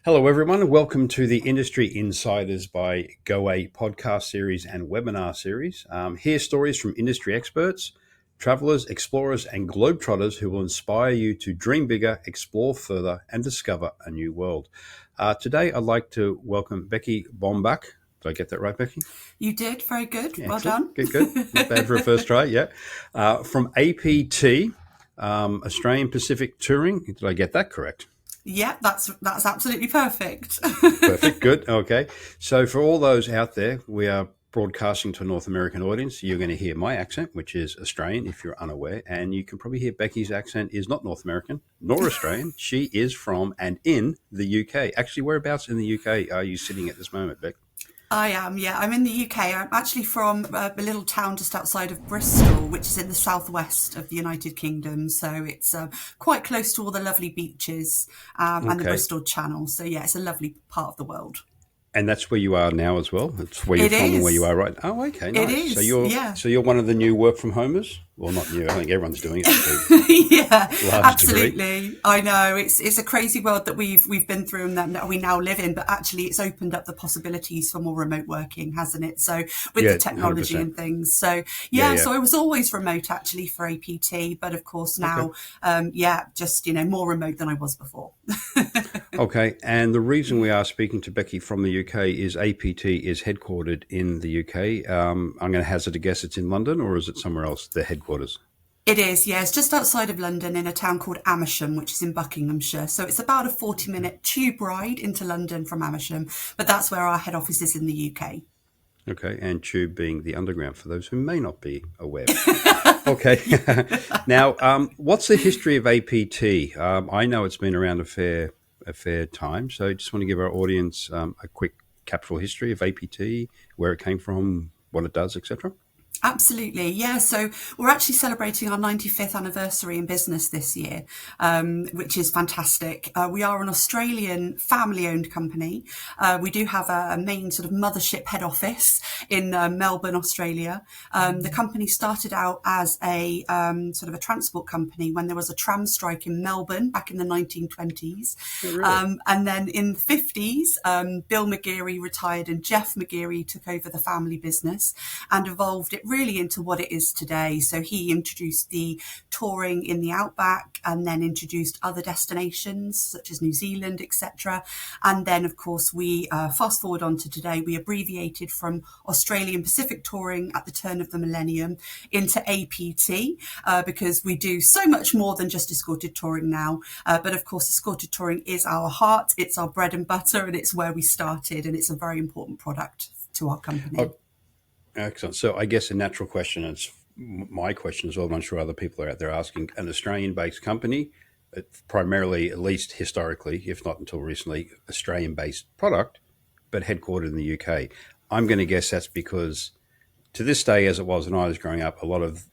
Hello, everyone, and welcome to the Industry Insiders by Goway podcast series and webinar series. Hear stories from industry experts, travelers, explorers, and globetrotters who will inspire you to dream bigger, explore further, and discover a new world. Today, I'd like to welcome Becky Baumbach. Did I get that right, Becky? You did. Very good. Yeah, Well excellent. done. Good. Not bad for a first try, yeah. From APT, Australian Pacific Touring. Did I get that correct? Yeah, that's absolutely perfect. Perfect. Good. Okay. So for all those out there, we are broadcasting to a North American audience. You're going to hear my accent, which is Australian, if you're unaware. And you can probably hear Becky's accent is not North American nor Australian. She is from and in the UK. Actually, whereabouts in the UK are you sitting at this moment, Beck? I am, yeah. I'm in the UK. I'm actually from a little town just outside of Bristol, which is in the southwest of the United Kingdom. So it's quite close to all the lovely beaches and the Okay. Bristol Channel. So yeah, it's a lovely part of the world. And that's where you are now as well. That's where you're It from and where you is. are right. Oh, okay, It nice. So is. Yeah. you're one of the new work from homers. Well, not new. I think everyone's doing it to Yeah, a large degree. absolutely. I know it's a crazy world that we've been through and that we now live in. But actually, it's opened up the possibilities for more remote working, hasn't it? So with the Yeah, technology 100%. and things. So Yeah, yeah, yeah. so I was always remote actually for APT, but of course Okay. now, yeah, just more remote than I was before. Okay, and the reason we are speaking to Becky from the UK is APT is headquartered in the UK. I'm going to hazard a guess it's in London, or is it somewhere else, the headquarters? It is, yeah. It's just outside of London in a town called Amersham, which is in Buckinghamshire. So it's about a 40-minute tube ride into London from Amersham, but that's where our head office is in the UK. Okay, and Tube being the underground for those who may not be aware. Okay, now what's the history of APT? I know it's been around a fair time, so I just want to give our audience a quick capsule history of APT, where it came from, what it does, etc. Absolutely, yeah. So we're actually celebrating our 95th anniversary in business this year, which is fantastic. We are an Australian family-owned company. We do have a main sort of mothership head office in Melbourne, Australia. The company started out as a sort of a transport company when there was a tram strike in Melbourne back in the 1920s. Oh, really? And then in the 50s, Bill McGeary retired and Jeff McGeary took over the family business and evolved it really into what it is today. So he introduced the touring in the outback and then introduced other destinations such as New Zealand, etc. And then, of course, we fast forward on to today, we abbreviated from Australian Pacific Touring at the turn of the millennium into APT because we do so much more than just escorted touring now. But of course, escorted touring is our heart, it's our bread and butter, and it's where we started, and it's a very important product to our company. Oh, excellent. So I guess a natural question, and it's my question as well, but I'm sure other people are out there asking, an Australian-based company, primarily, at least historically, if not until recently, Australian-based product, but headquartered in the UK. I'm going to guess that's because to this day, as it was when I was growing up, a lot of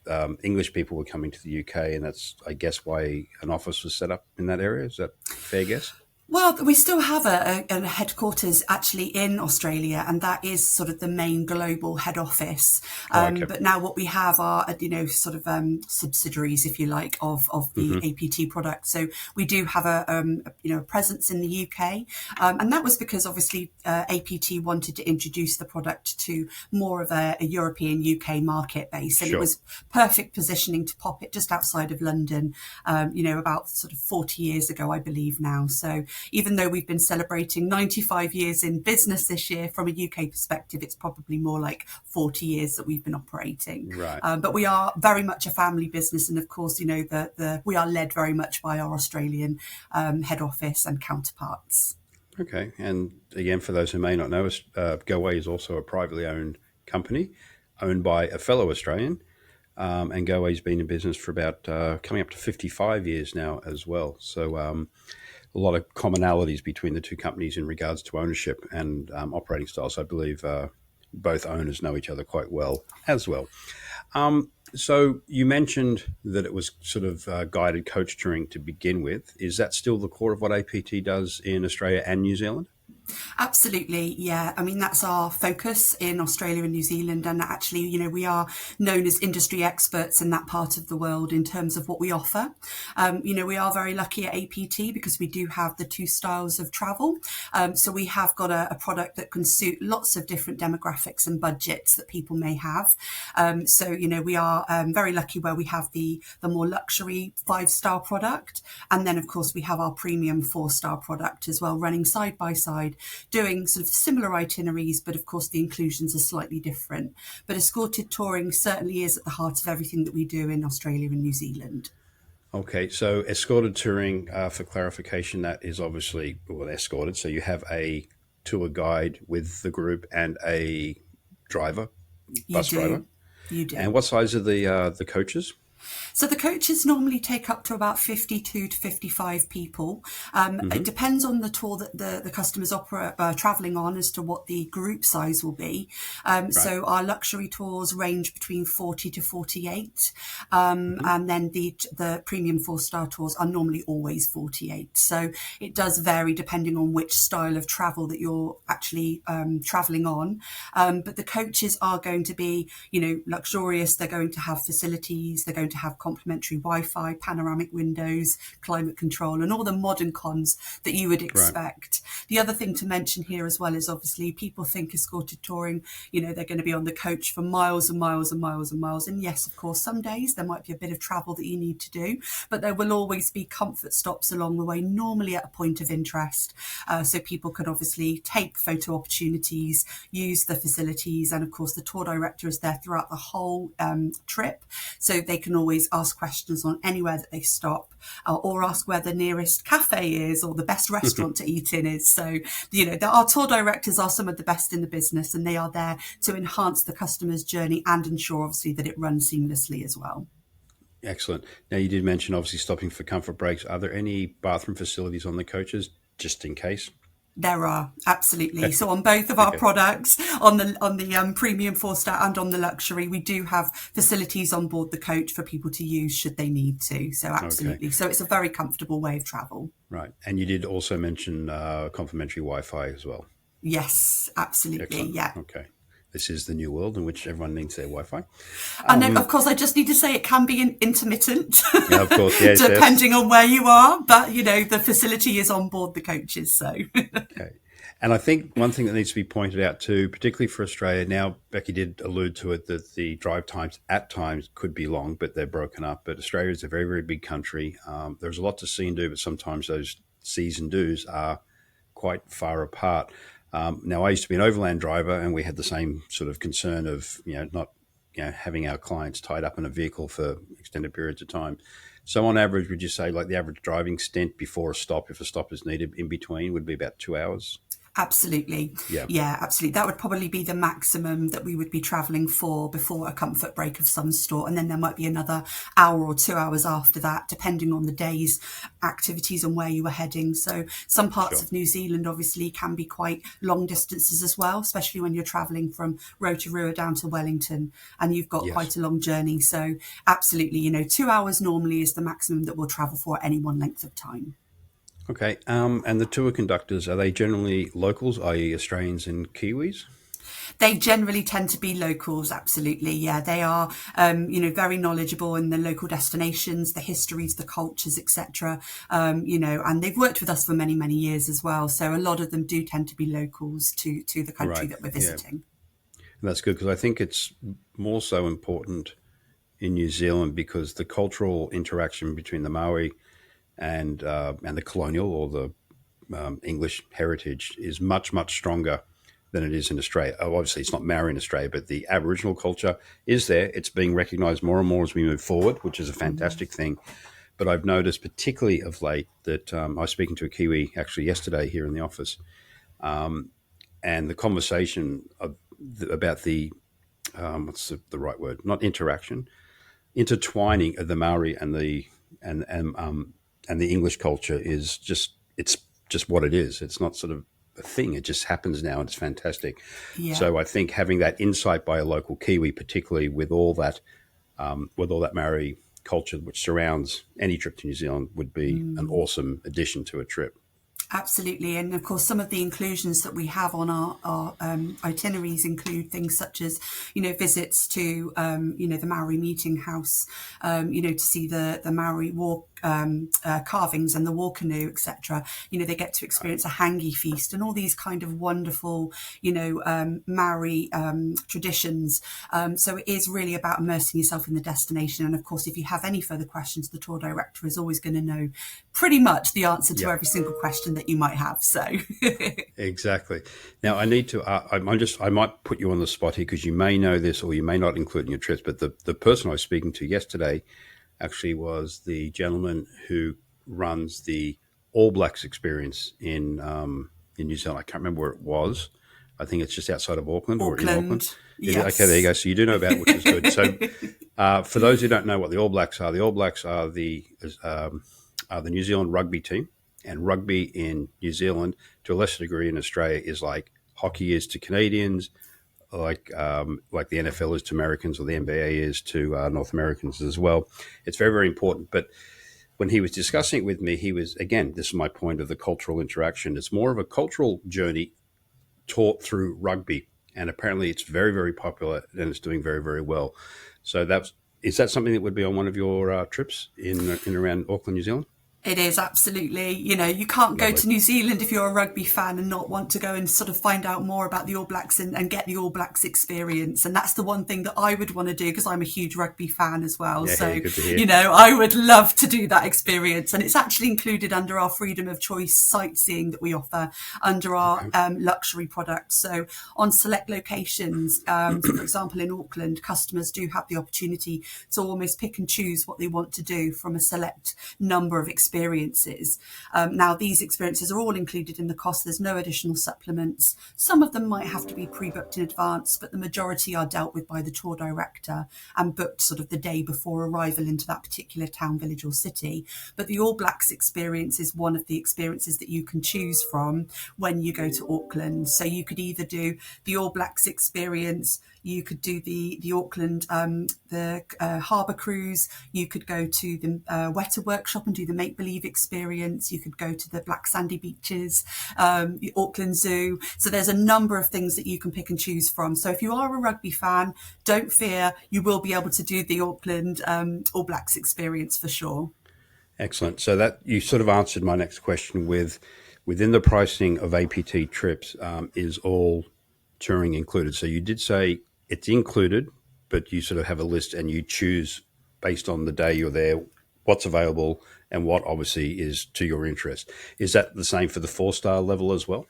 English people were coming to the UK, and that's, I guess, why an office was set up in that area. Is that a fair guess? Well, we still have a headquarters actually in Australia, and that is sort of the main global head office. Oh, okay. But now what we have are, sort of subsidiaries, if you like, of the Hmm. APT product. So we do have a presence in the UK, and that was because obviously APT wanted to introduce the product to more of a European UK market base, and it Sure. was perfect positioning to pop it just outside of London. About sort of 40 years ago, I believe now. So even though we've been celebrating 95 years in business this year, from a UK perspective, it's probably more like 40 years that we've been operating. Right. But we are very much a family business. And of course, we are led very much by our Australian head office and counterparts. Okay. And again, for those who may not know, Goway is also a privately owned company owned by a fellow Australian. And Goway's been in business for about coming up to 55 years now as well. So a lot of commonalities between the two companies in regards to ownership and operating styles. I believe both owners know each other quite well as well. So you mentioned that it was sort of guided coach touring to begin with. Is that still the core of what APT does in Australia and New Zealand? Absolutely, yeah. I mean, that's our focus in Australia and New Zealand. And actually, we are known as industry experts in that part of the world in terms of what we offer. We are very lucky at APT because we do have the two styles of travel. So we have got a product that can suit lots of different demographics and budgets that people may have. We are very lucky where we have the more luxury 5-star product. And then, of course, we have our premium 4-star product as well, running side by side, doing sort of similar itineraries, but of course the inclusions are slightly different. But escorted touring certainly is at the heart of everything that we do in Australia and New Zealand. Okay, so escorted touring, for clarification, that is obviously, well, escorted. So you have a tour guide with the group and a driver, You bus driver. do. You do. And what size are the coaches? So the coaches normally take up to about 52 to 55 people. It depends on the tour that the customers travelling on as to what the group size will be. So our luxury tours range between 40 to 48. And then the premium 4-star tours are normally always 48. So it does vary depending on which style of travel that you're actually travelling on. But the coaches are going to be, luxurious. They're going to have facilities. They're going to have complimentary Wi-Fi, panoramic windows, climate control, and all the modern cons that you would expect. Right. The other thing to mention here as well is obviously people think escorted touring, they're going to be on the coach for miles and miles and miles and miles. And yes, of course, some days there might be a bit of travel that you need to do, but there will always be comfort stops along the way, normally at a point of interest. So people can obviously take photo opportunities, use the facilities, and of course the tour director is there throughout the whole trip. So they can always ask questions on anywhere that they stop, or ask where the nearest cafe is or the best restaurant to eat in is. So, our tour directors are some of the best in the business, and they are there to enhance the customer's journey and ensure obviously that it runs seamlessly as well. Excellent. Now, you did mention obviously stopping for comfort breaks. Are there any bathroom facilities on the coaches, just in case? There are, absolutely. So on both of our products, on the premium 4-star and on the luxury, we do have facilities on board the coach for people to use should they need to. So absolutely. Okay. So it's a very comfortable way of travel. Right. And you did also mention complimentary Wi-Fi as well. Yes, absolutely. Excellent. Yeah. Okay. This is the new world in which everyone needs their Wi-Fi. And of course, I just need to say it can be intermittent, yeah, of course, yes, depending on where you are. But, the facility is on board the coaches. So. Okay. And I think one thing that needs to be pointed out too, particularly for Australia, now Becky did allude to it, that the drive times at times could be long, but they're broken up. But Australia is a very, very big country. There's a lot to see and do, but sometimes those sees and do's are quite far apart. Now, I used to be an overland driver, and we had the same sort of concern of, not having our clients tied up in a vehicle for extended periods of time. So on average, would you say like the average driving stint before a stop, if a stop is needed in between, would be about 2 hours? Absolutely. Yeah, absolutely. That would probably be the maximum that we would be travelling for before a comfort break of some sort. And then there might be another hour or 2 hours after that, depending on the day's activities and where you were heading. So some parts of New Zealand obviously can be quite long distances as well, especially when you're travelling from Rotorua down to Wellington and you've got quite a long journey. So absolutely, 2 hours normally is the maximum that we'll travel for at any one length of time. Okay. And the tour conductors, are they generally locals, i.e. Australians and Kiwis? They generally tend to be locals, absolutely. Yeah, they are, very knowledgeable in the local destinations, the histories, the cultures, etc. And they've worked with us for many, many years as well. So a lot of them do tend to be locals to the country that we're visiting. Yeah. And that's good, because I think it's more so important in New Zealand because the cultural interaction between the Maori and the colonial or the English heritage is much, much stronger than it is in Australia. Obviously, it's not Maori in Australia, but the Aboriginal culture is there. It's being recognised more and more as we move forward, which is a fantastic thing. But I've noticed, particularly of late, that I was speaking to a Kiwi actually yesterday here in the office, and the conversation about the what's the right word? Not interaction, intertwining of the Maori and the English culture is it's just what it is. It's not sort of a thing. It just happens now, and it's fantastic. Yeah. So I think having that insight by a local Kiwi, particularly with all that Maori culture which surrounds any trip to New Zealand, would be an awesome addition to a trip. Absolutely. And of course, some of the inclusions that we have on our itineraries include things such as, visits to, the Maori meeting house, to see the Maori war carvings and the war canoe, etc. They get to experience a hangi feast and all these kind of wonderful, Maori traditions. So it is really about immersing yourself in the destination. And of course, if you have any further questions, the tour director is always going to know pretty much the answer to every single question that you might have. So Exactly. Now I need to. I might put you on the spot here because you may know this or you may not include it in your trips. But the person I was speaking to yesterday actually was the gentleman who runs the All Blacks experience in New Zealand. I can't remember where it was. I think it's just outside of Auckland or in Auckland. Auckland, Is it? Okay, there you go. yes. So you do know about it, which is good. So for those who don't know what the All Blacks are the New Zealand rugby team, and rugby in New Zealand, to a lesser degree in Australia, is like hockey is to Canadians, like the NFL is to Americans, or the NBA is to North Americans as well. It's very, very important. But when he was discussing it with me, he was, again, this is my point of the cultural interaction. It's more of a cultural journey taught through rugby, and apparently it's very, very popular and it's doing very, very well. So is that something that would be on one of your trips in around Auckland, New Zealand? It is, absolutely. You can't go Lovely. to New Zealand if you're a rugby fan and not want to go and sort of find out more about the All Blacks and get the All Blacks experience. And that's the one thing that I would want to do because I'm a huge rugby fan as well. Yeah, So, good to hear. I would love to do that experience. And it's actually included under our freedom of choice sightseeing that we offer under our luxury products. So on select locations, for example, in Auckland, customers do have the opportunity to almost pick and choose what they want to do from a select number of experiences. Now, these experiences are all included in the cost. There's no additional supplements. Some of them might have to be pre-booked in advance, but the majority are dealt with by the tour director and booked sort of the day before arrival into that particular town, village or city. But the All Blacks experience is one of the experiences that you can choose from when you go to Auckland. So you could either do the All Blacks experience, you could do the Auckland, harbour cruise. You could go to the Weta workshop and do the make-believe experience. You could go to the black sandy beaches, the Auckland Zoo. So there's a number of things that you can pick and choose from. So if you are a rugby fan, don't fear, you will be able to do the Auckland All Blacks experience for sure. Excellent. So that you sort of answered my next question within the pricing of APT trips, is all touring included. So you did say it's included, but you sort of have a list and you choose based on the day you're there, what's available and what obviously is to your interest. Is that the same for the 4-star level as well?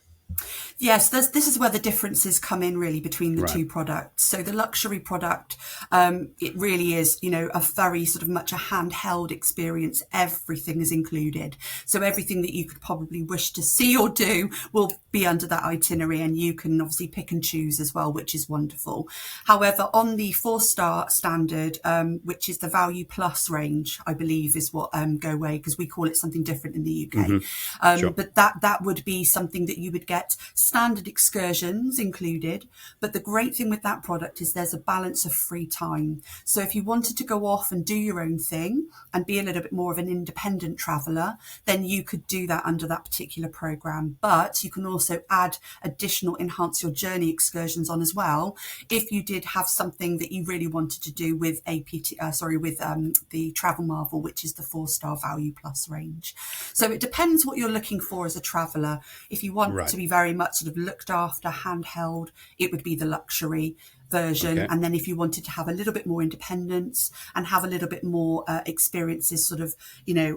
Yes, this is where the differences come in really between the Right. two products. So the luxury product, it really is, a very sort of much a handheld experience. Everything is included. So everything that you could probably wish to see or do will be under that itinerary, and you can obviously pick and choose as well, which is wonderful. However, on the 4-star standard, which is the Value Plus range, I believe is what Goway, because we call it something different in the UK. Sure. But that would be something that you would get standard excursions included. But the great thing with that product is there's a balance of free time. So if you wanted to go off and do your own thing and be a little bit more of an independent traveller, then you could do that under that particular program. But you can also add additional enhance your journey excursions on as well if you did have something that you really wanted to do with the Travel Marvel, which is the 4-star Value Plus range. So it depends what you're looking for as a traveller. If you want Right. to be very much sort of looked after, handheld, it would be the luxury version. Okay. And then if you wanted to have a little bit more independence and have a little bit more experiences sort of,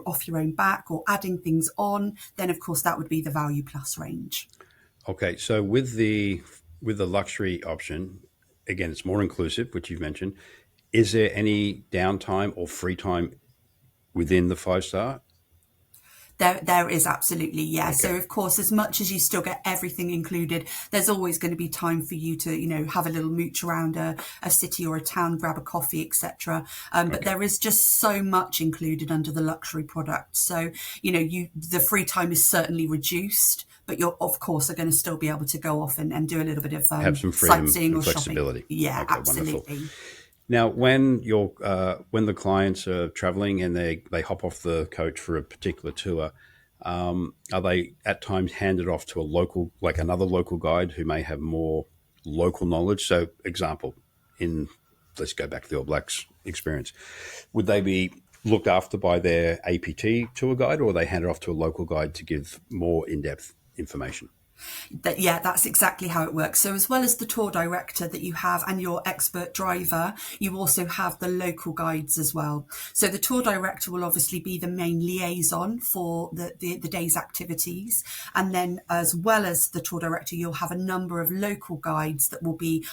off your own back or adding things on, then of course that would be the Value Plus range. Okay. So with the luxury option, again, it's more inclusive, which you've mentioned. Is there any downtime or free time within the 5-star? There is absolutely, yeah. Okay. So of course, as much as you still get everything included, there's always going to be time for you to, have a little mooch around a city or a town, grab a coffee, etc. But there is just so much included under the luxury product. So, the free time is certainly reduced, but you're of course are going to still be able to go off and do a little bit of Have some freedom sightseeing and or flexibility. shopping. Yeah, Okay, absolutely. wonderful. Now, when the clients are traveling and they hop off the coach for a particular tour, Are they at times handed off to a local, like another local guide who may have more local knowledge? So, example, in let's go back to the All Blacks experience. Would they be looked after by their APT tour guide, or are they handed off to a local guide to give more in-depth information? Yeah, that's exactly how it works. So as well as the tour director that you have and your expert driver, you also have the local guides as well. So the tour director will obviously be the main liaison for the day's activities. And then as well as the tour director, you'll have a number of local guides that will be,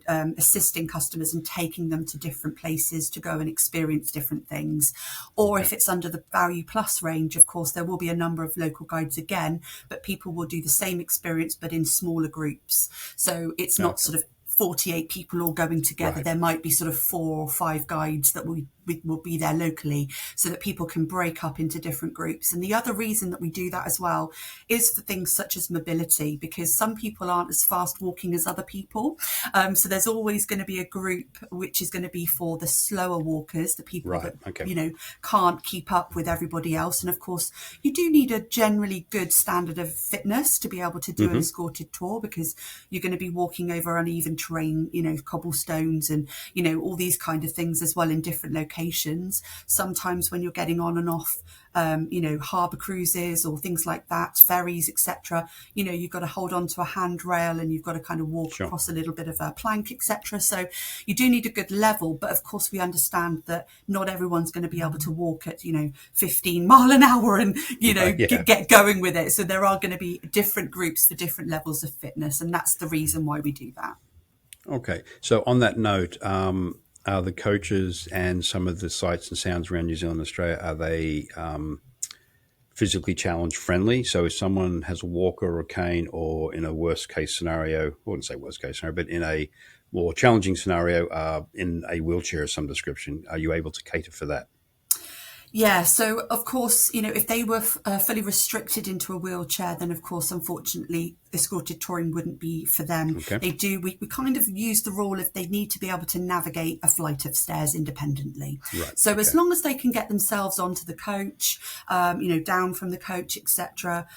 assisting customers and taking them to different places to go and experience different things. Or if it's under the Value Plus range, of course, there will be a number of local guides again, but people will do the same experience but in smaller groups, so it's not sort of 48 people all going together. Right. There might be sort of 4 or 5 guides that will be there locally, so that people can break up into different groups. And the other reason that we do that as well is for things such as mobility, because some people aren't as fast walking as other people. So there's always going to be a group which is going to be for the slower walkers, the people Right. that Okay. can't keep up with everybody else. And of course, you do need a generally good standard of fitness to be able to do an escorted tour, because you're going to be walking over uneven terrain, cobblestones and all these kind of things as well in different locations. Sometimes when you're getting on and off harbour cruises or things like that, ferries, etc., you've got to hold on to a handrail and you've got to kind of walk across a little bit of a plank, etc. So you do need a good level, but of course we understand that not everyone's going to be able to walk at 15 mile an hour and get going with it. So there are going to be different groups for different levels of fitness, and that's the reason why we do that. Okay. So on that note, are the coaches and some of the sights and sounds around New Zealand and Australia, are they physically challenged friendly? So if someone has a walker or a cane, or in a worst case scenario, I wouldn't say worst case scenario, but in a more challenging scenario, in a wheelchair of some description, are you able to cater for that? Yeah, so of course, if they were fully restricted into a wheelchair, then of course, unfortunately, escorted touring wouldn't be for them. Okay. We kind of use the rule if they need to be able to navigate a flight of stairs independently. Right. So Okay. as long as they can get themselves onto the coach, down from the coach, etc.,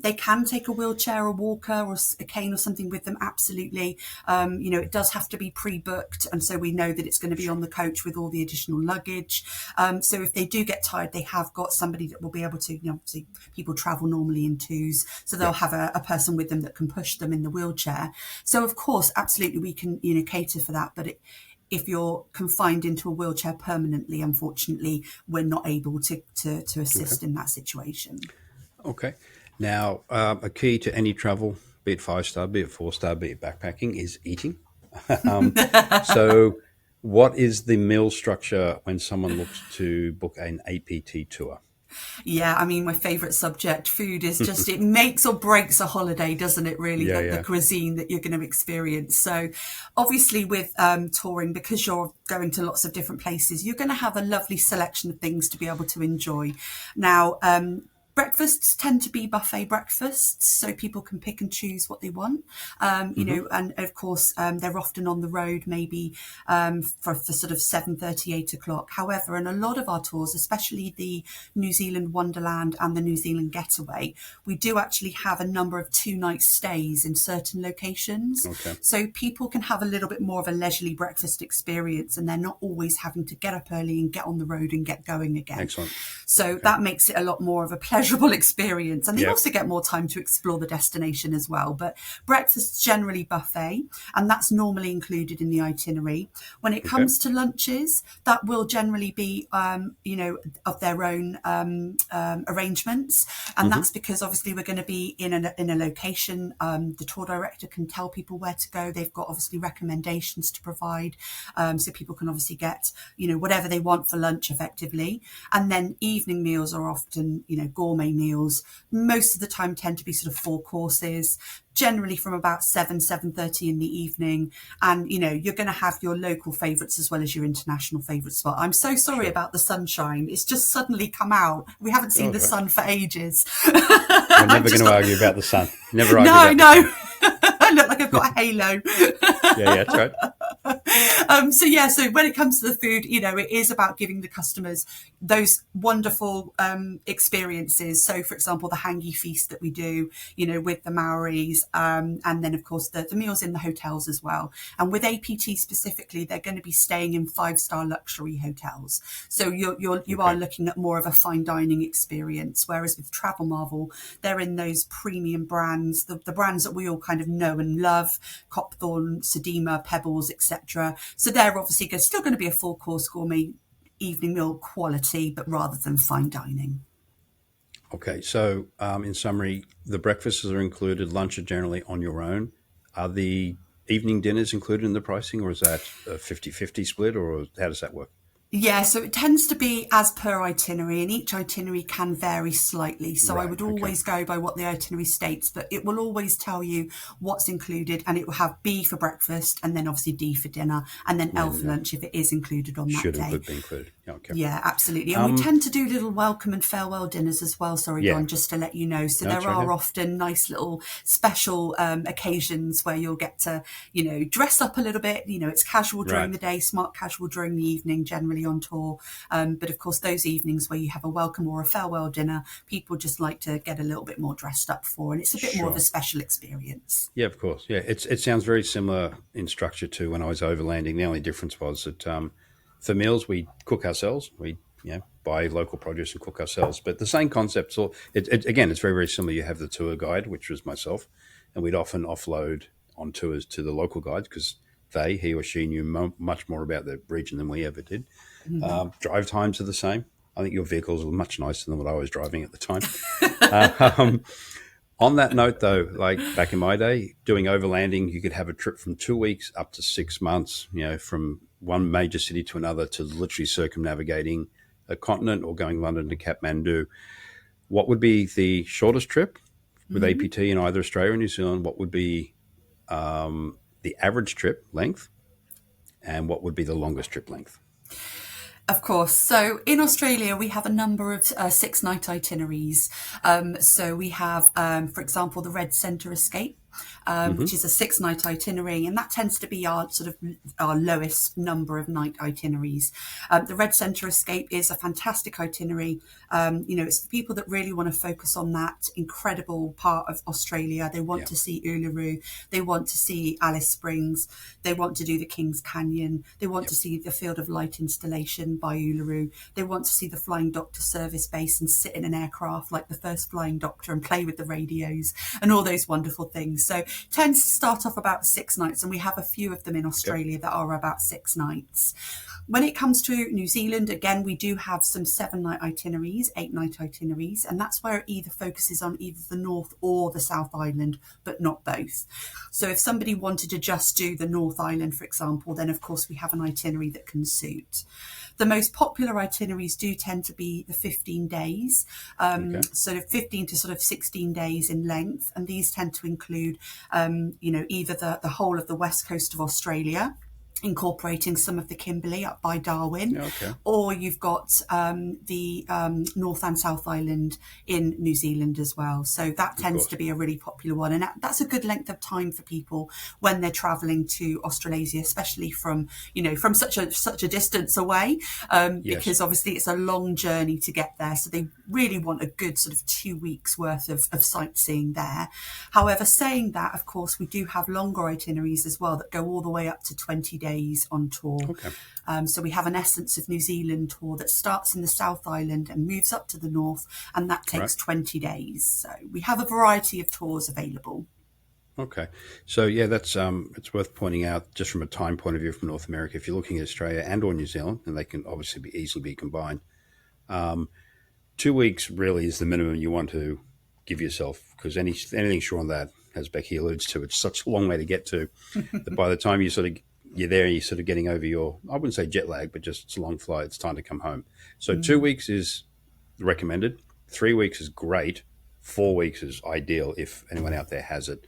they can take a wheelchair, a walker, or a cane or something with them. Absolutely. It does have to be pre-booked, and so we know that it's going to be on the coach with all the additional luggage. So if they do get tired, they have got somebody that will be able to, obviously people travel normally in twos, so they'll have a person with them that can push them in the wheelchair. So of course, absolutely, we can, cater for that. But if you're confined into a wheelchair permanently, unfortunately, we're not able to assist in that situation. Okay. Now, a key to any travel, be it 5-star, be it 4-star, be it backpacking, is eating. So what is the meal structure when someone looks to book an APT tour? Yeah, I mean, my favourite subject, food, is just, it makes or breaks a holiday, doesn't it, really, the cuisine that you're going to experience. So obviously with touring, because you're going to lots of different places, you're going to have a lovely selection of things to be able to enjoy. Now, breakfasts tend to be buffet breakfasts, so people can pick and choose what they want, and of course they're often on the road, maybe for sort of 7:30, 8 o'clock. However, in a lot of our tours, especially the New Zealand Wonderland and the New Zealand Getaway, we do actually have a number of 2-night stays in certain locations. Okay. So people can have a little bit more of a leisurely breakfast experience, and they're not always having to get up early and get on the road and get going again. Excellent. So that makes it a lot more of a pleasurable experience, and they also get more time to explore the destination as well. But breakfast's generally buffet, and that's normally included in the itinerary. When it comes to lunches, that will generally be of their own arrangements, and that's because obviously we're going to be in a location. The tour director can tell people where to go. They've got obviously recommendations to provide, so people can obviously get whatever they want for lunch effectively. And then evening meals are often gourmet meals. Most of the time tend to be sort of 4 courses, generally from about 7:30 in the evening. And you're going to have your local favourites as well as your international favourites as well. I'm so sorry about the sunshine. It's just suddenly come out. We haven't seen the sun for ages. We're never going to argue about the sun. Never argue no about the sun. I look like I've got a halo. Yeah, that's right. So when it comes to the food, it is about giving the customers those wonderful experiences. So, for example, the hangi feast that we do, with the Maoris, and then of course the meals in the hotels as well. And with APT specifically, they're going to be staying in 5-star luxury hotels. So you are looking at more of a fine dining experience. Whereas with Travel Marvel, they're in those premium brands, the brands that we all kind of know and love, Copthorne, Sedema, Pebbles, etc. So they're obviously still going to be a full course gourmet evening meal quality, but rather than fine dining. Okay, so in summary, the breakfasts are included, lunch are generally on your own. Are the evening dinners included in the pricing, or is that a 50-50 split, or how does that work? Yeah, so it tends to be as per itinerary, and each itinerary can vary slightly. So I Right, would okay. always go by what the itinerary states, but it will always tell you what's included, and it will have B for breakfast, and then obviously D for dinner, and then L Then for lunch if it is included on that should day. include be included. Yeah, okay. Yeah, absolutely. And we tend to do little welcome and farewell dinners as well. Sorry, Yeah, Don, just to let you know. So no, it's there right are here. often nice little special occasions where you'll get to, dress up a little bit. It's casual during Right, the day, smart casual during the evening, generally on tour. But of course, those evenings where you have a welcome or a farewell dinner, people just like to get a little bit more dressed up for. And it's a bit more of a sure. special experience. Yeah, of course. Yeah, it sounds very similar in structure to when I was overlanding. The only difference was that for meals we cook ourselves. We buy local produce and cook ourselves. But the same concept. So again, it's very very similar. You have the tour guide, which was myself, and we'd often offload on tours to the local guides because he or she knew much more about the region than we ever did. Drive times are the same. I think your vehicles were much nicer than what I was driving at the time. Um, on that note, though, like back in my day, doing overlanding, you could have a trip from 2 weeks up to 6 months, from one major city to another to literally circumnavigating a continent or going London to Kathmandu. What would be the shortest trip with APT in either Australia or New Zealand? What would be the average trip length? And what would be the longest trip length? Of course. So in Australia, we have a number of 6-night itineraries. So we have, for example, the Red Centre Escape, which is a 6-night itinerary, and that tends to be our sort of our lowest number of night itineraries. The Red Centre Escape is a fantastic itinerary. It's the people that really want to focus on that incredible part of Australia. They want Yeah, to see Uluru, they want to see Alice Springs, they want to do the Kings Canyon, they want yep, to see the Field of Light installation by Uluru, they want to see the Flying Doctor service base and sit in an aircraft like the first Flying Doctor and play with the radios and all those wonderful things. So tends to start off about 6 nights, and we have a few of them in okay, Australia that are about 6 nights. When it comes to New Zealand, again, we do have some 7-night itineraries, 8-night itineraries, and that's where it either focuses on either the North or the South Island, but not both. So if somebody wanted to just do the North Island, for example, then of course we have an itinerary that can suit. The most popular itineraries do tend to be the 15 days, okay, sort of 15 to sort of 16 days in length. And these tend to include, either the whole of the west coast of Australia, incorporating some of the Kimberley up by Darwin, yeah, okay, or you've got the North and South Island in New Zealand as well. So that of tends course. to be a really popular one, and that's a good length of time for people when they're travelling to Australasia, especially from from such a distance away, Yes, because obviously it's a long journey to get there. So they really want a good sort of 2 weeks worth of sightseeing there. However, saying that, of course, we do have longer itineraries as well that go all the way up to 20 days on tour. okay, So we have an Essence of New Zealand tour that starts in the South Island and moves up to the north, and that right. takes 20 days. So we have a variety of tours available. Okay, so yeah, that's it's worth pointing out just from a time point of view from North America. If you're looking at Australia and or New Zealand, and they can obviously be easily be combined, 2 weeks really is the minimum you want to give yourself because anything short on that, as Becky alludes to, it's such a long way to get to that by the time you're there, you're sort of getting over your I wouldn't say jet lag, but just it's a long flight. It's time to come home. So 2 weeks is recommended. 3 weeks is great. 4 weeks is ideal if anyone out there has it.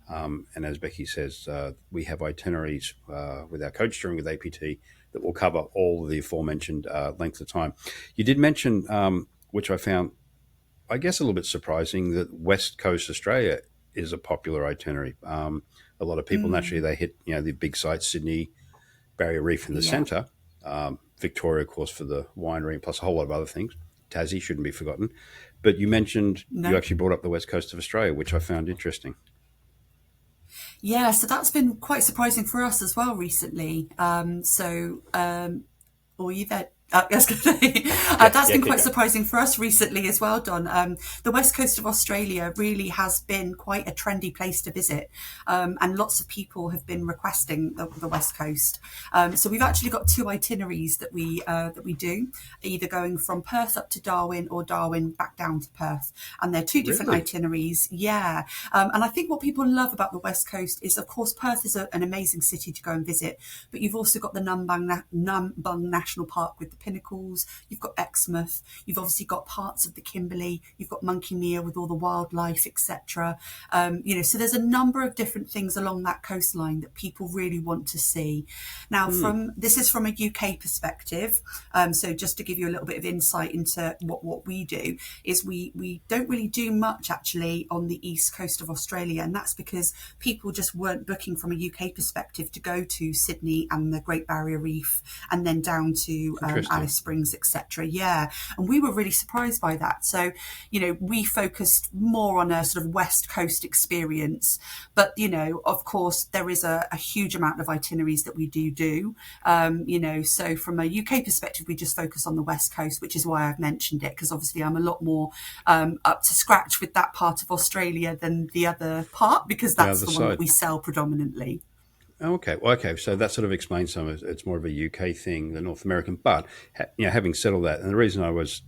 And as Becky says, we have itineraries with our coach touring with APT that will cover all of the aforementioned length of time. You did mention, which I found, I guess, a little bit surprising, that West Coast Australia is a popular itinerary. A lot of people naturally they hit the big sites, Sydney, Barrier Reef in the Yeah. centre, Victoria, of course, for the winery, plus a whole lot of other things. Tassie shouldn't be forgotten. But you mentioned you No. actually brought up the west coast of Australia, which I found interesting. Yeah, so that's been quite surprising for us as well recently. Or you there? I was gonna say, Yeah, that's yeah, been keep quite going. surprising for us recently as well, Don. The west coast of Australia really has been quite a trendy place to visit, and lots of people have been requesting the west coast. So we've actually got two itineraries that we do, either going from Perth up to Darwin or Darwin back down to Perth, and they're two different Really? itineraries. Yeah, and I think what people love about the west coast is, of course, Perth is an amazing city to go and visit, but you've also got the Numbung National Park with the pinnacles. You've got Exmouth. You've obviously got parts of the Kimberley. You've got Monkey Mere with all the wildlife, etc. So there's a number of different things along that coastline that people really want to see. Now, from this is from a UK perspective. So just to give you a little bit of insight into what we do, is we don't really do much actually on the east coast of Australia, and that's because people just weren't booking from a UK perspective to go to Sydney and the Great Barrier Reef, and then down to Interesting. Alice Springs, etc. Yeah, and we were really surprised by that. So, we focused more on a sort of west coast experience, but of course, there is a huge amount of itineraries that we do. So from a UK perspective, we just focus on the west coast, which is why I've mentioned it, because obviously I'm a lot more up to scratch with that part of Australia than the other part, because The that's other the one that side. we sell predominantly. Okay. Well, okay. So that sort of explains some of it. It's more of a UK thing than North American. But having said all that, and the reason I was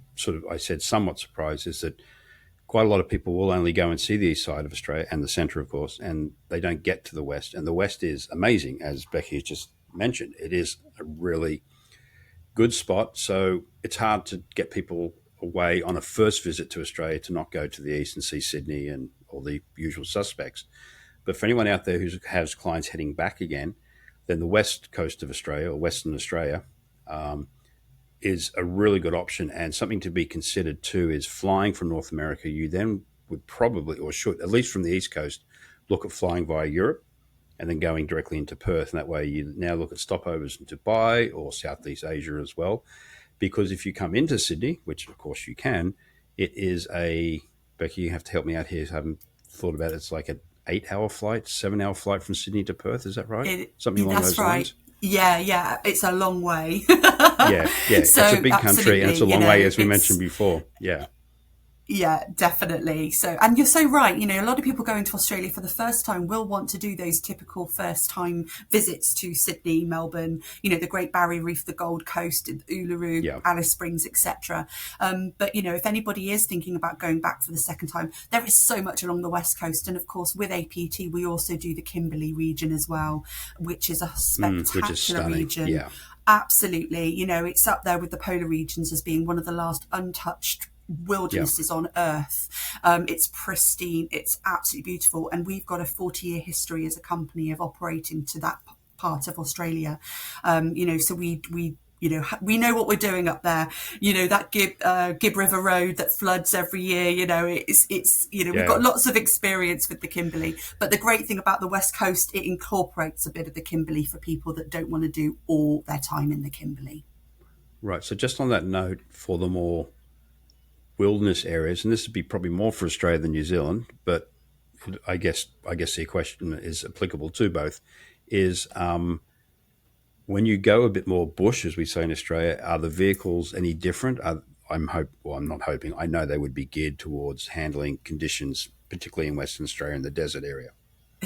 I said somewhat surprised is that quite a lot of people will only go and see the east side of Australia and the centre, of course, and they don't get to the west. And the west is amazing, as Becky has just mentioned. It is a really good spot. So it's hard to get people away on a first visit to Australia to not go to the east and see Sydney and all the usual suspects. But for anyone out there who has clients heading back again, then the west coast of Australia or Western Australia is a really good option. And something to be considered too is flying from North America. You then would probably, or should, at least from the east coast, look at flying via Europe and then going directly into Perth. And that way you now look at stopovers in Dubai or Southeast Asia as well. Because if you come into Sydney, which of course you can, it is Becky, you have to help me out here. I haven't thought about it. It's like an 8 hour flight, 7 hour flight from Sydney to Perth. Is that right? Something along That's those right. lines? Yeah, it's a long way. Yeah, yeah. It's a So big country and absolutely, it's a long way, as we mentioned it's before. Yeah. yeah, definitely. So, and you're so right. A lot of people going to Australia for the first time will want to do those typical first time visits to Sydney, Melbourne, the Great Barrier Reef, the Gold Coast, Uluru, Yeah. Alice Springs, etc. But, if anybody is thinking about going back for the second time, there is so much along the West Coast. And of course, with APT, we also do the Kimberley region as well, which is a Which is spectacular stunning. region. Yeah. Absolutely. It's up there with the polar regions as being one of the last untouched Yeah. wildernesses on earth. It's pristine, it's absolutely beautiful, and we've got a 40-year history as a company of operating to that part of Australia. So we know what we're doing up there. That Gib River Road that floods every year. It's we've Yeah. got lots of experience with the Kimberley. But the great thing about the West Coast, it incorporates a bit of the Kimberley for people that don't want to do all their time in the Kimberley. Right. So just on that note, for the more wilderness areas, and this would be probably more for Australia than New Zealand, but I guess the question is applicable to both. Is when you go a bit more bush, as we say in Australia, are the vehicles any different? I'm not hoping. I know they would be geared towards handling conditions, particularly in Western Australia and the desert area.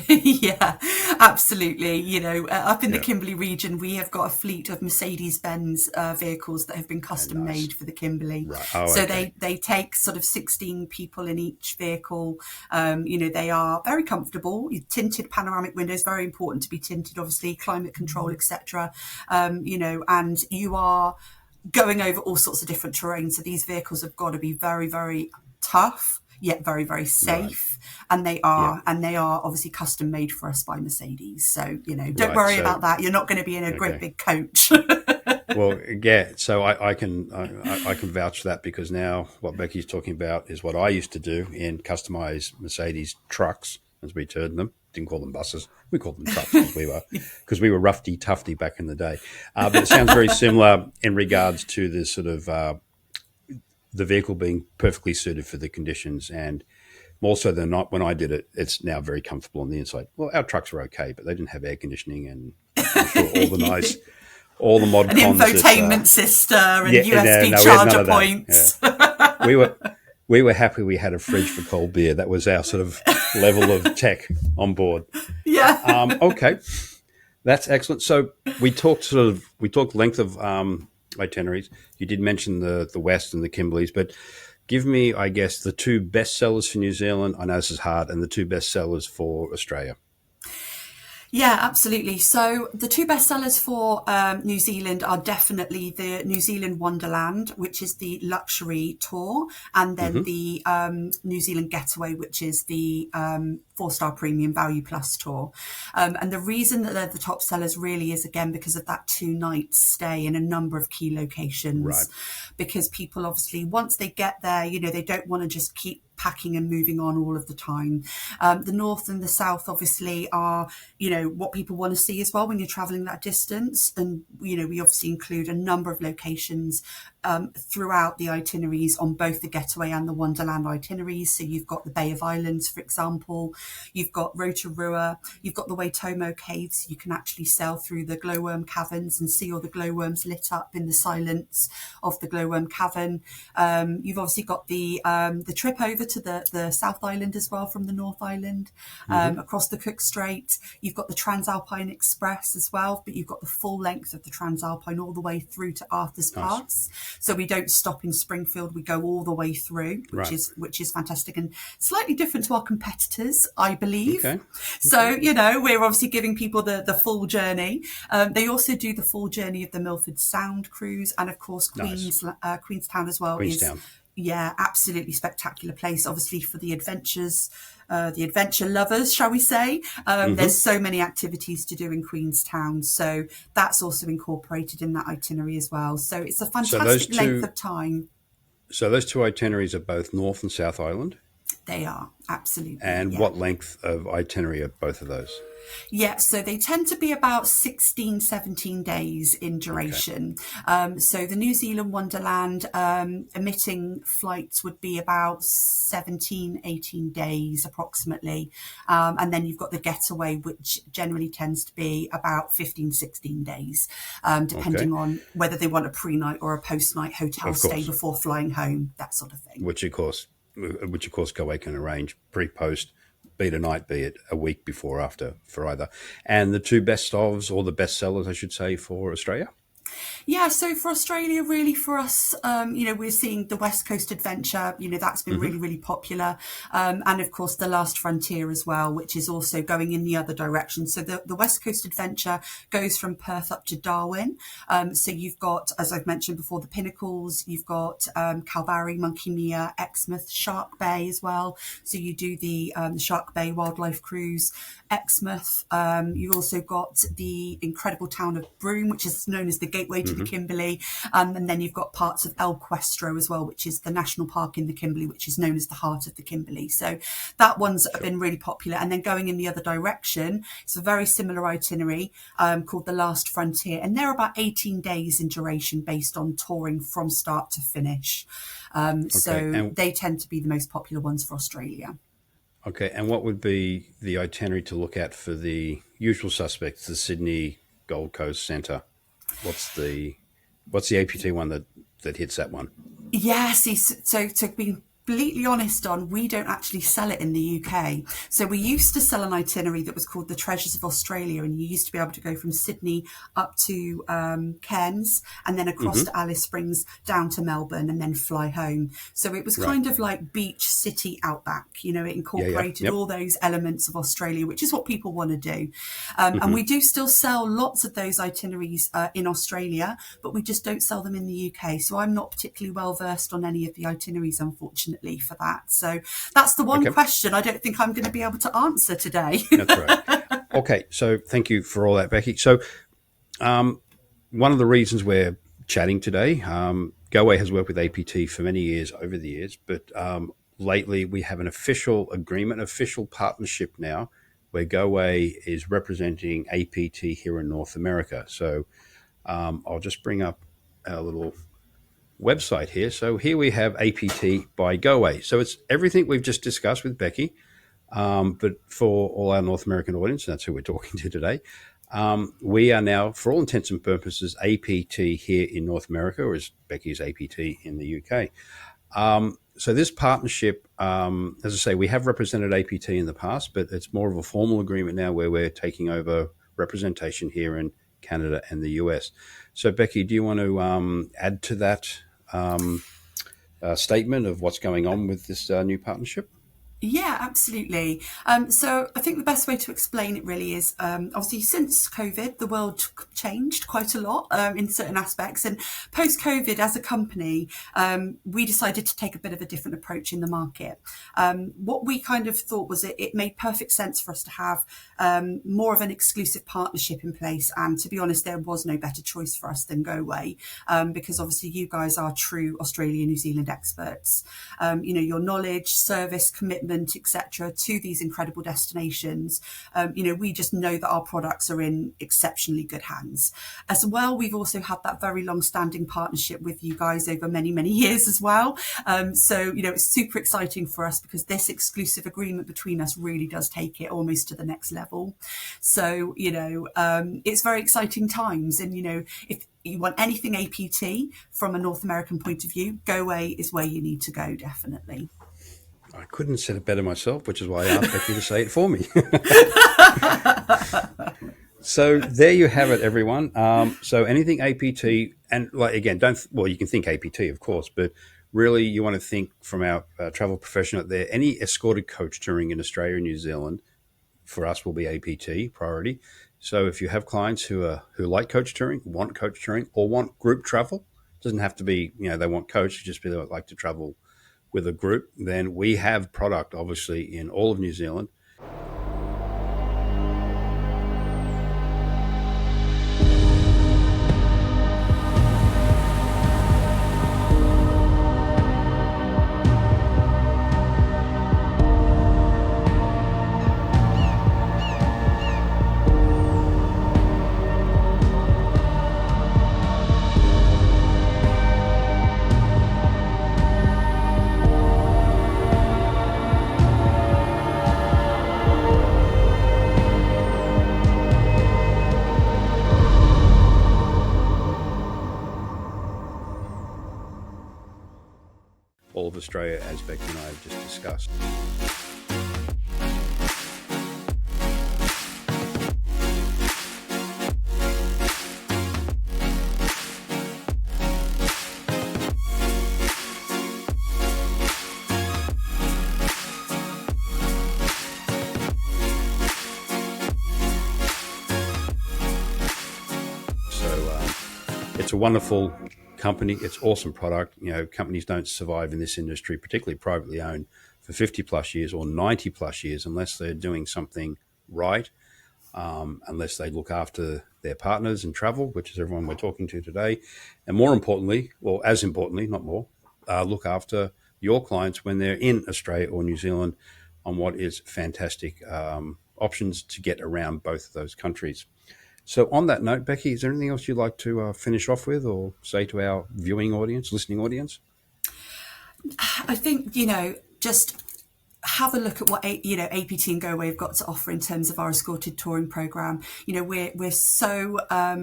Yeah, absolutely. Up in the Yeah. Kimberley region, we have got a fleet of Mercedes-Benz vehicles that have been Yeah. custom Nice. made for the Kimberley. Right. Oh, So okay. they take sort of 16 people in each vehicle. They are very comfortable. Tinted panoramic windows, very important to be tinted, obviously, climate control, etc. And you are going over all sorts of different terrain. So these vehicles have got to be very, very tough, yet very, very Right. safe. And Yeah. they are obviously custom made for us by Mercedes. So, don't Right. worry So about that. You're not going to be in a great okay. big coach. Well, yeah. So I can vouch for that because now what Becky's talking about is what I used to do in customized Mercedes trucks, as we termed them. didn't call them buses. We called them trucks because we were roughy tufty back in the day. But it sounds very similar in regards to the sort of the vehicle being perfectly suited for the conditions, and more so than not, when I did it, it's now very comfortable on the inside. Well, our trucks were okay, but they didn't have air conditioning, and I'm sure all the mod An cons. infotainment system and Yeah, USB no, we had none charger of that. points. Yeah. We were happy we had a fridge for cold beer. That was our sort of level of tech on board. Yeah. Okay, that's excellent. So we talked length of itineraries. You did mention the West and the Kimberleys, but give me, I guess, the two best sellers for New Zealand. I know this is hard, and the two best sellers for Australia. Yeah, absolutely. So the two bestsellers for New Zealand are definitely the New Zealand Wonderland, which is the luxury tour, and then the New Zealand Getaway, which is the 4-star premium value plus tour. And the reason that they're the top sellers really is, again, because of that 2-night stay in a number of key locations. Right. Because people obviously, once they get there, they don't want to just keep packing and moving on all of the time. The north and the south obviously are, what people want to see as well when you're traveling that distance. And, we obviously include a number of locations throughout the itineraries on both the Getaway and the Wonderland itineraries. So you've got the Bay of Islands, for example, you've got Rotorua, you've got the Waitomo Caves. You can actually sail through the glowworm caverns and see all the glowworms lit up in the silence of the glowworm cavern. You've obviously got the trip over to the South Island as well from the North Island, across the Cook Strait. You've got the Transalpine Express as well, but you've got the full length of the Transalpine all the way through to Arthur's Pass. So we don't stop in Springfield, we go all the way through, which is fantastic and slightly different to our competitors, I believe. Okay. So, we're obviously giving people the full journey. They also do the full journey of the Milford Sound cruise, and of course Queenstown as well. Queenstown. Yeah, absolutely spectacular place, obviously, for the adventures, the adventure lovers, shall we say. There's so many activities to do in Queenstown, so that's also incorporated in that itinerary as well. So it's a fantastic length of time. So those two itineraries are both North and South Island? They are, absolutely. And what length of itinerary are both of those? Yeah, so they tend to be about 16, 17 days in duration. Okay. So the New Zealand Wonderland emitting flights would be about 17, 18 days approximately. And then you've got the Getaway, which generally tends to be about 15, 16 days, depending on whether they want a pre-night or a post-night hotel stay before flying home, that sort of thing. Which of course Goway can arrange pre-post, be it a night, be it a week before or after for either. And the two best ofs, or the best sellers, I should say, for Australia? Yeah, so for Australia, really for us, we're seeing the West Coast Adventure, that's been really, really popular. And of course, the Last Frontier as well, which is also going in the other direction. So the West Coast Adventure goes from Perth up to Darwin. So you've got, as I've mentioned before, the Pinnacles, you've got Kalbarri, Monkey Mia, Exmouth, Shark Bay as well. So you do the Shark Bay Wildlife Cruise, Exmouth. You've also got the incredible town of Broome, which is known as the gateway to the Kimberley, and then you've got parts of El Questro as well, which is the national park in the Kimberley, which is known as the heart of the Kimberley. So that one's been really popular. And then going in the other direction, it's a very similar itinerary called the Last Frontier, and they're about 18 days in duration based on touring from start to finish. So they tend to be the most popular ones for Australia. Okay, and what would be the itinerary to look at for the usual suspects, the Sydney Gold Coast Centre? What's the APT one that hits that one? Yeah, see, so to be completely honest we don't actually sell it in the UK. So we used to sell an itinerary that was called the Treasures of Australia, and you used to be able to go from Sydney up to Cairns and then across to Alice Springs down to Melbourne and then fly home. So it was kind of like beach city outback, it incorporated all those elements of Australia, which is what people want to do. And we do still sell lots of those itineraries in Australia, but we just don't sell them in the UK. So I'm not particularly well versed on any of the itineraries, unfortunately, for that. So that's the one question I don't think I'm going to be able to answer today. That's right. Okay, so thank you for all that, Becky. So one of the reasons we're chatting today, Goway has worked with APT for many years, over the years, but lately we have an official agreement, official partnership now where Goway is representing APT here in North America. So I'll just bring up our little website here. So here we have APT by Goway. So it's everything we've just discussed with Becky, but for all our North American audience, that's who we're talking to today. We are now, for all intents and purposes, APT here in North America, or as Becky's APT in the UK. So this partnership, as I say, we have represented APT in the past, but it's more of a formal agreement now where we're taking over representation here in Canada and the US. So Becky, do you want to add to that statement of what's going on with this new partnership? Yeah, absolutely. So I think the best way to explain it really is obviously since COVID, the world changed quite a lot in certain aspects. And post-COVID, as a company, we decided to take a bit of a different approach in the market. What we kind of thought was it made perfect sense for us to have more of an exclusive partnership in place. And to be honest, there was no better choice for us than Goway, because obviously you guys are true Australia, New Zealand experts. Your knowledge, service, commitment, etc., to these incredible destinations. We just know that our products are in exceptionally good hands. As well, we've also had that very long-standing partnership with you guys over many, many years as well. It's super exciting for us because this exclusive agreement between us really does take it almost to the next level. So, it's very exciting times. And, if you want anything APT from a North American point of view, Goway is where you need to go, definitely. I couldn't have said it better myself, which is why I asked Becky to say it for me. So there you have it, everyone. So anything APT, and again, you can think APT, of course, but really you want to think from our travel profession out there, any escorted coach touring in Australia and New Zealand, for us will be APT priority. So if you have clients who like coach touring, want coach touring, or want group travel, it doesn't have to be, they want coach, just be like to travel with a group, then we have product obviously in all of New Zealand. All of Australia, as Becky and I have just discussed. It's a wonderful company. It's awesome product. Companies don't survive in this industry, particularly privately owned, for 50 plus years or 90 plus years unless they're doing something right, unless they look after their partners in travel, which is everyone we're talking to today. And more importantly, well, as importantly, not more, look after your clients when they're in Australia or New Zealand on what is fantastic options to get around both of those countries. So on that note, Becky, is there anything else you'd like to finish off with or say to our viewing audience, listening audience? I think, just have a look at what APT and Goway have got to offer in terms of our escorted touring program. We're so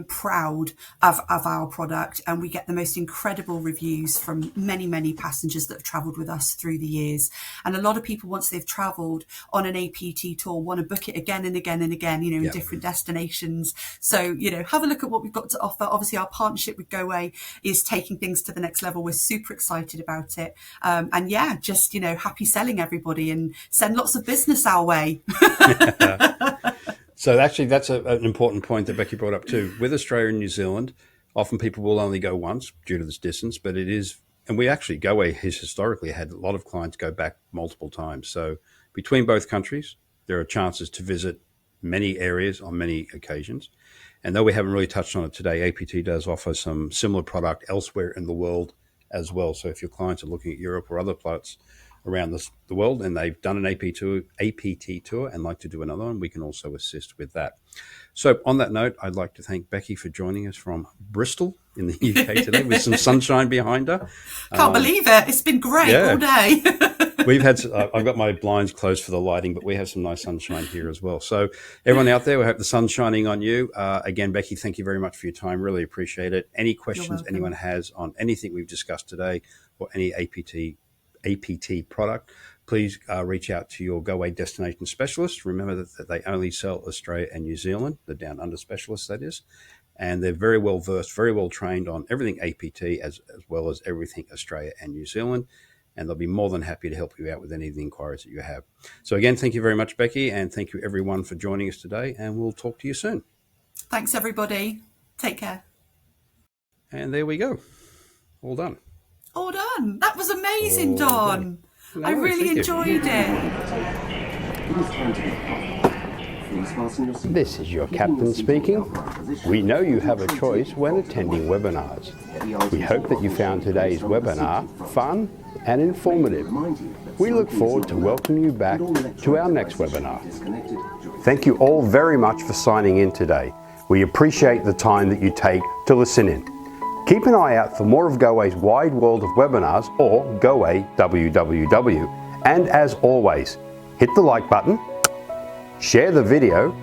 proud of our product, and we get the most incredible reviews from many passengers that have travelled with us through the years. And a lot of people, once they've travelled on an APT tour, want to book it again and again and again, in different destinations. So, have a look at what we've got to offer. Obviously, our partnership with Goway is taking things to the next level. We're super excited about it. Just, happy selling, everybody, and send lots of business our way. So actually, that's an important point that Becky brought up too. With Australia and New Zealand, often people will only go once due to this distance, but it is, and Goway has historically had a lot of clients go back multiple times. So between both countries, there are chances to visit many areas on many occasions. And though we haven't really touched on it today, APT does offer some similar product elsewhere in the world as well. So if your clients are looking at Europe or other parts around the world, and they've done an APT tour and like to do another one, we can also assist with that. So on that note, I'd like to thank Becky for joining us from Bristol in the UK today with some sunshine behind her. Can't believe it. It's been great all day. We've had, I've got my blinds closed for the lighting, but we have some nice sunshine here as well. So everyone out there, we hope the sun's shining on you. Again, Becky, thank you very much for your time. Really appreciate it. Any questions anyone has on anything we've discussed today or any APT product, please reach out to your Goway destination specialist. Remember that they only sell Australia and New Zealand, the Down Under specialists, that is. And they're very well versed, very well trained on everything APT as well as everything Australia and New Zealand. And they'll be more than happy to help you out with any of the inquiries that you have. So again, thank you very much, Becky, and thank you everyone for joining us today, and we'll talk to you soon. Thanks, everybody. Take care. And there we go. All done. All done. That was amazing, Don. I really enjoyed it. This is your captain speaking. We know you have a choice when attending webinars. We hope that you found today's webinar fun and informative. We look forward to welcoming you back to our next webinar. Thank you all very much for signing in today. We appreciate the time that you take to listen in. Keep an eye out for more of Goway's wide world of webinars, or Goway WWW. And as always, hit the like button, share the video,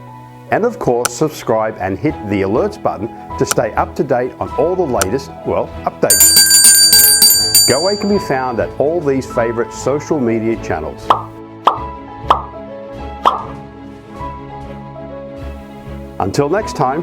and of course subscribe and hit the alerts button to stay up to date on all the latest, updates. Goway can be found at all these favourite social media channels. Until next time,